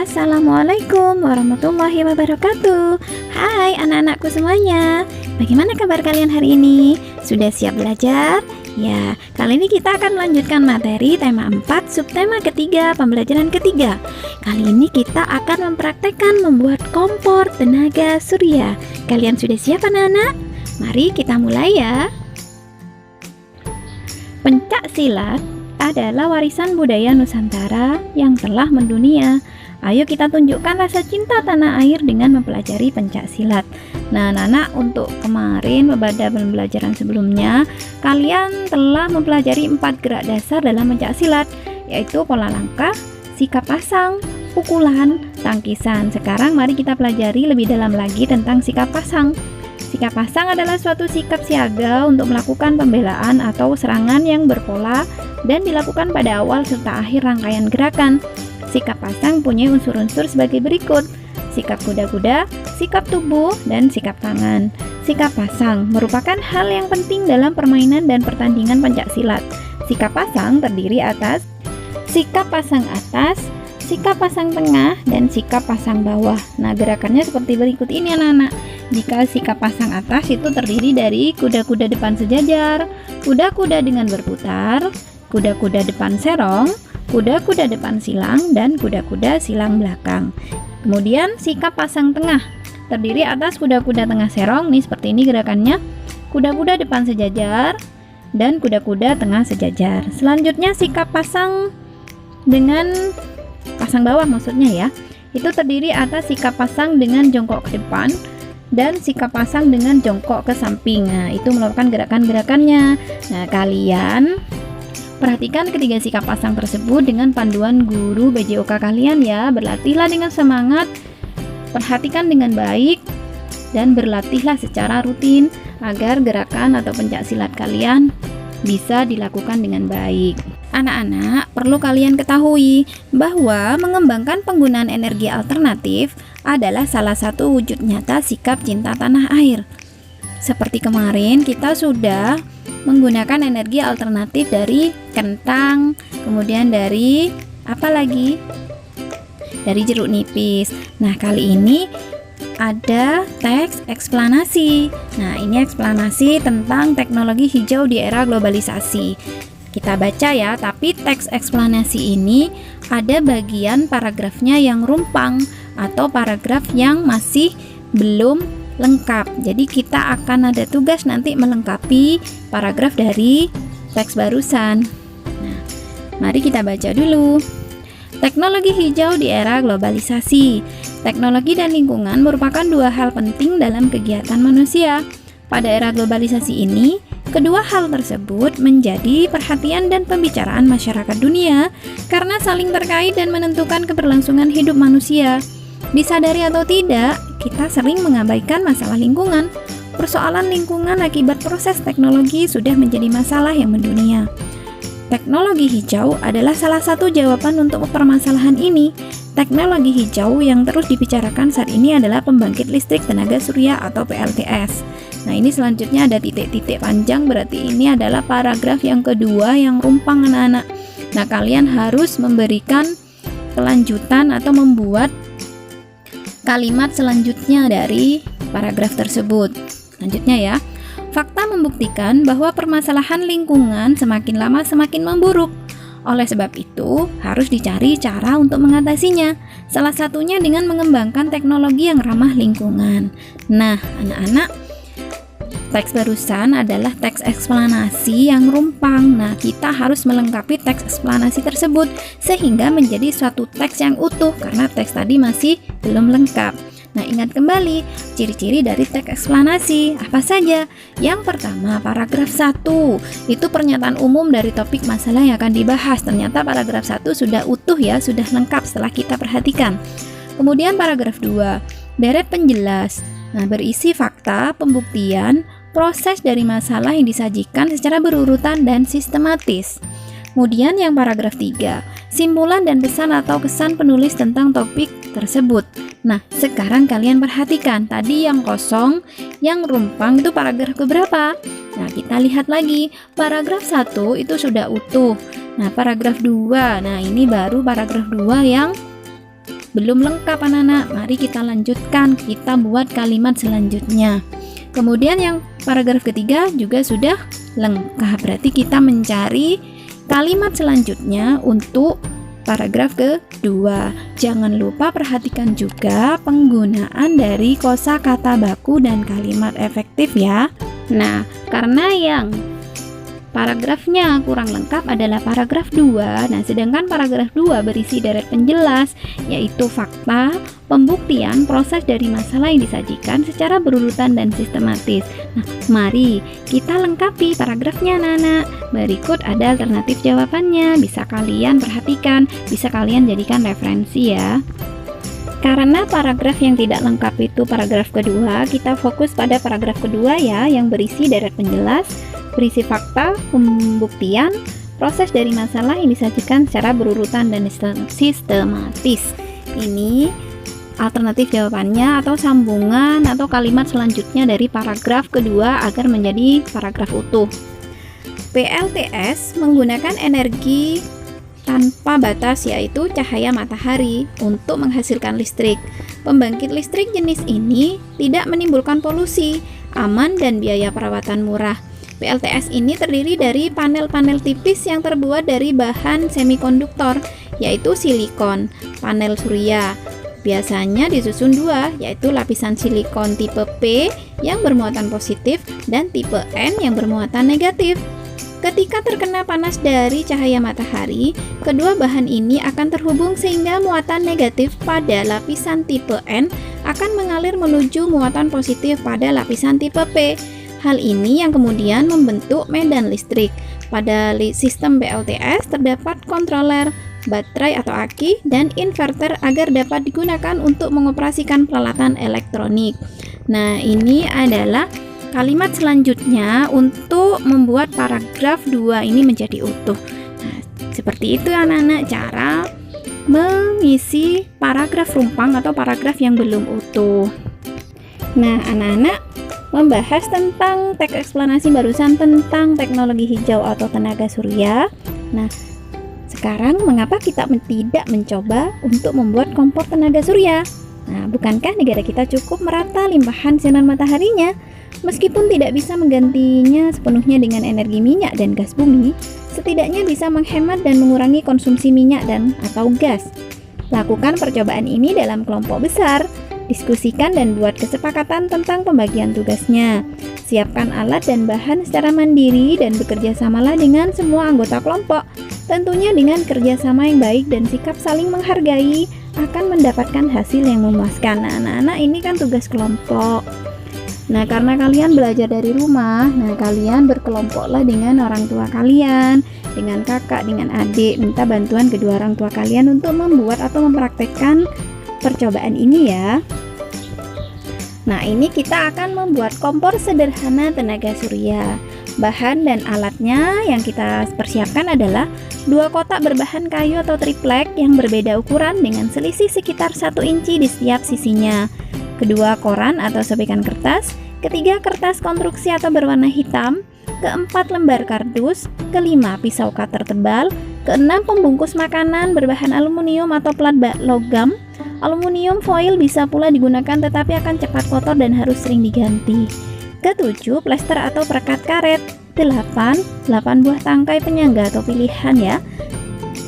Assalamualaikum warahmatullahi wabarakatuh. Hai anak-anakku semuanya. Bagaimana kabar kalian hari ini? Sudah siap belajar? Ya, kali ini kita akan melanjutkan materi tema 4 subtema ketiga pembelajaran ketiga. Kali ini kita akan mempraktekkan membuat kompor tenaga surya. Kalian sudah siap anak-anak? Mari kita mulai ya. Pencak silat adalah warisan budaya Nusantara yang telah mendunia. Ayo kita tunjukkan rasa cinta tanah air dengan mempelajari pencak silat. Nah, anak-anak, untuk kemarin pada pembelajaran sebelumnya, kalian telah mempelajari 4 gerak dasar dalam pencak silat, yaitu pola langkah, sikap pasang, pukulan, tangkisan. Sekarang mari kita pelajari lebih dalam lagi tentang sikap pasang. Sikap pasang adalah suatu sikap siaga untuk melakukan pembelaan atau serangan yang berpola dan dilakukan pada awal serta akhir rangkaian gerakan. Sikap pasang punya unsur-unsur sebagai berikut: sikap kuda-kuda, sikap tubuh, dan sikap tangan. Sikap pasang merupakan hal yang penting dalam permainan dan pertandingan pencak silat. Sikap pasang terdiri atas sikap pasang atas, sikap pasang tengah, dan sikap pasang bawah. Nah, gerakannya seperti berikut ini anak-anak. Jika sikap pasang atas itu terdiri dari kuda-kuda depan sejajar, kuda-kuda dengan berputar, kuda-kuda depan serong, kuda-kuda depan silang, dan kuda-kuda silang belakang. Kemudian sikap pasang tengah terdiri atas kuda-kuda tengah serong, nih seperti ini gerakannya, kuda-kuda depan sejajar, dan kuda-kuda tengah sejajar. Selanjutnya sikap pasang dengan pasang bawah maksudnya ya, itu terdiri atas sikap pasang dengan jongkok ke depan dan sikap pasang dengan jongkok ke samping. Nah, itu merupakan gerakan-gerakannya. Nah, kalian perhatikan ketiga sikap pasang tersebut dengan panduan guru BJOK kalian ya. Berlatihlah dengan semangat, perhatikan dengan baik, dan berlatihlah secara rutin agar gerakan atau pencak silat kalian bisa dilakukan dengan baik. Anak-anak, perlu kalian ketahui bahwa mengembangkan penggunaan energi alternatif adalah salah satu wujud nyata sikap cinta tanah air. Seperti kemarin kita sudah menggunakan energi alternatif dari kentang, kemudian dari apa lagi? Dari jeruk nipis. Nah, kali ini ada teks eksplanasi. Nah, ini eksplanasi tentang teknologi hijau di era globalisasi. Kita baca ya, tapi teks eksplanasi ini ada bagian paragrafnya yang rumpang atau paragraf yang masih belum lengkap. Jadi kita akan ada tugas nanti melengkapi paragraf dari teks barusan. Nah, mari kita baca dulu. Teknologi hijau di era globalisasi. Teknologi dan lingkungan merupakan dua hal penting dalam kegiatan manusia. Pada era globalisasi ini, kedua hal tersebut menjadi perhatian dan pembicaraan masyarakat dunia karena saling terkait dan menentukan keberlangsungan hidup manusia. Disadari atau tidak, kita sering mengabaikan masalah lingkungan. Persoalan lingkungan akibat proses teknologi sudah menjadi masalah yang mendunia. Teknologi hijau adalah salah satu jawaban untuk permasalahan ini. Teknologi hijau yang terus dibicarakan saat ini adalah pembangkit listrik tenaga surya atau PLTS. Nah, ini selanjutnya ada titik-titik panjang, berarti ini adalah paragraf yang kedua yang rumpang anak-anak. Nah, kalian harus memberikan kelanjutan atau membuat kalimat selanjutnya dari paragraf tersebut. Selanjutnya ya. Fakta membuktikan bahwa permasalahan lingkungan semakin lama semakin memburuk. Oleh sebab itu, harus dicari cara untuk mengatasinya. Salah satunya dengan mengembangkan teknologi yang ramah lingkungan. Nah, anak-anak, teks barusan adalah teks eksplanasi yang rumpang. Nah, kita harus melengkapi teks eksplanasi tersebut sehingga menjadi suatu teks yang utuh karena teks tadi masih belum lengkap. Nah, ingat kembali ciri-ciri dari teks eksplanasi apa saja? Yang pertama, paragraf 1 itu pernyataan umum dari topik masalah yang akan dibahas. Ternyata paragraf 1 sudah utuh ya, sudah lengkap setelah kita perhatikan. Kemudian paragraf 2, deret penjelas. Nah, berisi fakta, pembuktian, proses dari masalah yang disajikan secara berurutan dan sistematis. Kemudian yang paragraf 3, simpulan dan pesan atau kesan penulis tentang topik tersebut. Nah, sekarang kalian perhatikan, tadi yang kosong, yang rumpang itu paragraf keberapa? Nah, kita lihat lagi, paragraf 1 itu sudah utuh. Nah, paragraf 2, nah ini baru paragraf 2 yang belum lengkap anak-anak. Mari kita lanjutkan, kita buat kalimat selanjutnya. Kemudian yang paragraf ketiga juga sudah lengkap. Berarti kita mencari kalimat selanjutnya untuk paragraf kedua. Jangan lupa perhatikan juga penggunaan dari kosakata baku dan kalimat efektif ya. Nah, karena yang paragrafnya kurang lengkap adalah paragraf 2. Nah, sedangkan paragraf 2 berisi deret penjelas, yaitu fakta, pembuktian, proses dari masalah yang disajikan secara berurutan dan sistematis. Nah, mari kita lengkapi paragrafnya anak-anak. Berikut ada alternatif jawabannya, bisa kalian perhatikan, bisa kalian jadikan referensi ya. Karena paragraf yang tidak lengkap itu paragraf kedua, kita fokus pada paragraf kedua ya, yang berisi deret penjelas, berisi fakta, pembuktian, proses dari masalah yang disajikan secara berurutan dan sistematis. Ini alternatif jawabannya atau sambungan atau kalimat selanjutnya dari paragraf kedua agar menjadi paragraf utuh. PLTS menggunakan energi tanpa batas, yaitu cahaya matahari, untuk menghasilkan listrik. Pembangkit listrik jenis ini tidak menimbulkan polusi, aman, dan biaya perawatan murah. PLTS ini terdiri dari panel-panel tipis yang terbuat dari bahan semikonduktor, yaitu silikon, panel surya. Biasanya disusun dua, yaitu lapisan silikon tipe P yang bermuatan positif dan tipe N yang bermuatan negatif. Ketika terkena panas dari cahaya matahari, kedua bahan ini akan terhubung sehingga muatan negatif pada lapisan tipe N akan mengalir menuju muatan positif pada lapisan tipe P. Hal ini yang kemudian membentuk medan listrik. Pada sistem PLTS terdapat kontroler, baterai atau aki, dan inverter agar dapat digunakan untuk mengoperasikan peralatan elektronik. Nah, ini adalah kalimat selanjutnya untuk membuat paragraf 2 ini menjadi utuh. Nah, seperti itu anak-anak cara mengisi paragraf rumpang atau paragraf yang belum utuh. Nah, anak-anak membahas tentang teks eksplanasi barusan tentang teknologi hijau atau tenaga surya. Nah, sekarang mengapa kita tidak mencoba untuk membuat kompor tenaga surya? Nah, bukankah negara kita cukup merata limpahan sinar mataharinya? Meskipun tidak bisa menggantinya sepenuhnya dengan energi minyak dan gas bumi, setidaknya bisa menghemat dan mengurangi konsumsi minyak dan atau gas. Lakukan percobaan ini dalam kelompok besar. Diskusikan dan buat kesepakatan tentang pembagian tugasnya. Siapkan alat dan bahan secara mandiri dan bekerja samalah dengan semua anggota kelompok. Tentunya dengan kerjasama yang baik dan sikap saling menghargai akan mendapatkan hasil yang memuaskan. Nah, anak-anak ini kan tugas kelompok. Nah, karena kalian belajar dari rumah, nah kalian berkelompoklah dengan orang tua kalian, dengan kakak, dengan adik, minta bantuan kedua orang tua kalian untuk membuat atau mempraktekkan percobaan ini ya. Nah, ini kita akan membuat kompor sederhana tenaga surya. Bahan dan alatnya yang kita persiapkan adalah 2 kotak berbahan kayu atau triplek yang berbeda ukuran dengan selisih sekitar 1 inci di setiap sisinya. Kedua, koran atau sobekan kertas. Ketiga, kertas konstruksi atau berwarna hitam. Keempat, lembar kardus. Kelima, pisau cutter tebal. Keenam, pembungkus makanan berbahan aluminium atau plat logam. Aluminium foil bisa pula digunakan tetapi akan cepat kotor dan harus sering diganti. Ketujuh, plester atau perekat karet. 8 buah tangkai penyangga atau pilihan ya.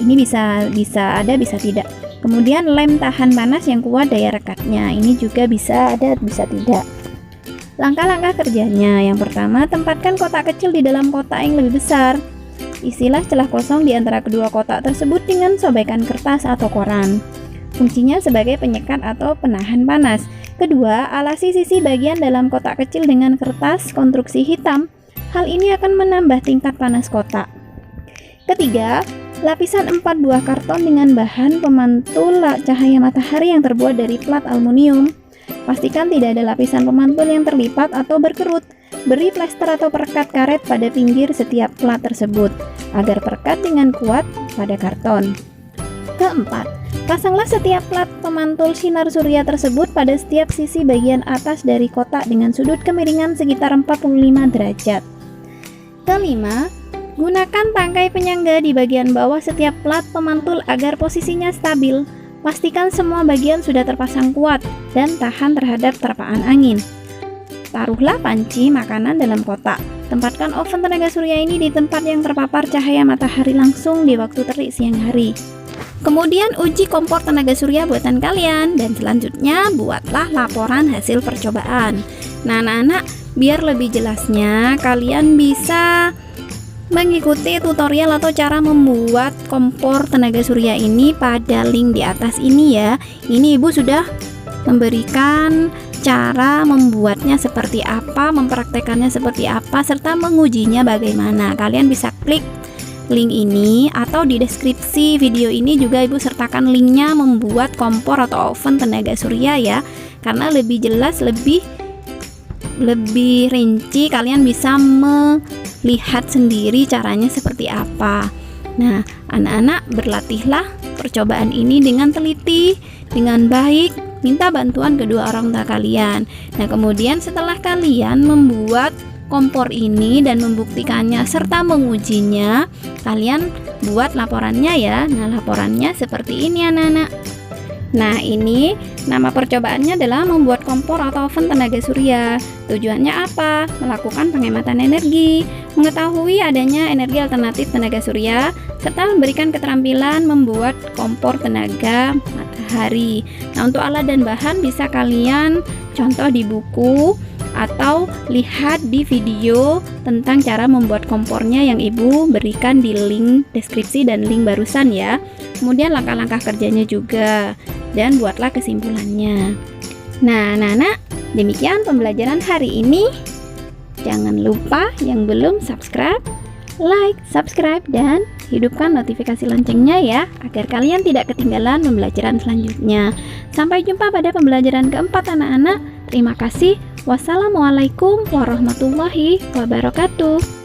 Ini bisa ada, bisa tidak. Kemudian lem tahan panas yang kuat daya rekatnya. Ini juga bisa ada, bisa tidak. Langkah-langkah kerjanya. Yang pertama, tempatkan kotak kecil di dalam kotak yang lebih besar. Isilah celah kosong di antara kedua kotak tersebut dengan sobekan kertas atau koran. Fungsinya sebagai penyekat atau penahan panas. Kedua, alasi sisi bagian dalam kotak kecil dengan kertas konstruksi hitam. Hal ini akan menambah tingkat panas kotak. Ketiga, lapisan 4 buah karton dengan bahan pemantul cahaya matahari yang terbuat dari plat aluminium. Pastikan tidak ada lapisan pemantul yang terlipat atau berkerut. Beri plester atau perekat karet pada pinggir setiap plat tersebut agar perekat dengan kuat pada karton. Keempat, pasanglah setiap plat pemantul sinar surya tersebut pada setiap sisi bagian atas dari kotak dengan sudut kemiringan sekitar 45 derajat. Kelima, gunakan tangkai penyangga di bagian bawah setiap plat pemantul agar posisinya stabil. Pastikan semua bagian sudah terpasang kuat dan tahan terhadap terpaan angin. Taruhlah panci makanan dalam kotak. Tempatkan oven tenaga surya ini di tempat yang terpapar cahaya matahari langsung di waktu terik siang hari. Kemudian uji kompor tenaga surya buatan kalian, dan selanjutnya buatlah laporan hasil percobaan. Nah anak-anak, biar lebih jelasnya kalian bisa mengikuti tutorial atau cara membuat kompor tenaga surya ini pada link di atas ini ya. Ini ibu sudah memberikan cara membuatnya seperti apa, mempraktekannya seperti apa, serta mengujinya bagaimana. Kalian bisa klik link ini, atau di deskripsi video ini juga ibu sertakan linknya membuat kompor atau oven tenaga surya ya, karena lebih jelas, lebih rinci, kalian bisa melihat sendiri caranya seperti apa. Nah anak-anak, berlatihlah percobaan ini dengan teliti, dengan baik, minta bantuan kedua orang tua kalian. Nah kemudian setelah kalian membuat kompor ini dan membuktikannya serta mengujinya, kalian buat laporannya ya. Nah laporannya seperti ini anak-anak. Nah ini nama percobaannya adalah membuat kompor atau oven tenaga surya. Tujuannya apa? Melakukan penghematan energi, mengetahui adanya energi alternatif tenaga surya, serta memberikan keterampilan membuat kompor tenaga matahari. Nah untuk alat dan bahan bisa kalian contoh di buku atau lihat di video tentang cara membuat kompornya yang ibu berikan di link deskripsi dan link barusan ya. Kemudian langkah-langkah kerjanya juga, dan buatlah kesimpulannya. Nah anak-anak, demikian pembelajaran hari ini. Jangan lupa yang belum subscribe, like, subscribe, dan hidupkan notifikasi loncengnya ya, agar kalian tidak ketinggalan pembelajaran selanjutnya. Sampai jumpa pada pembelajaran keempat anak-anak. Terima kasih. Wassalamualaikum warahmatullahi wabarakatuh.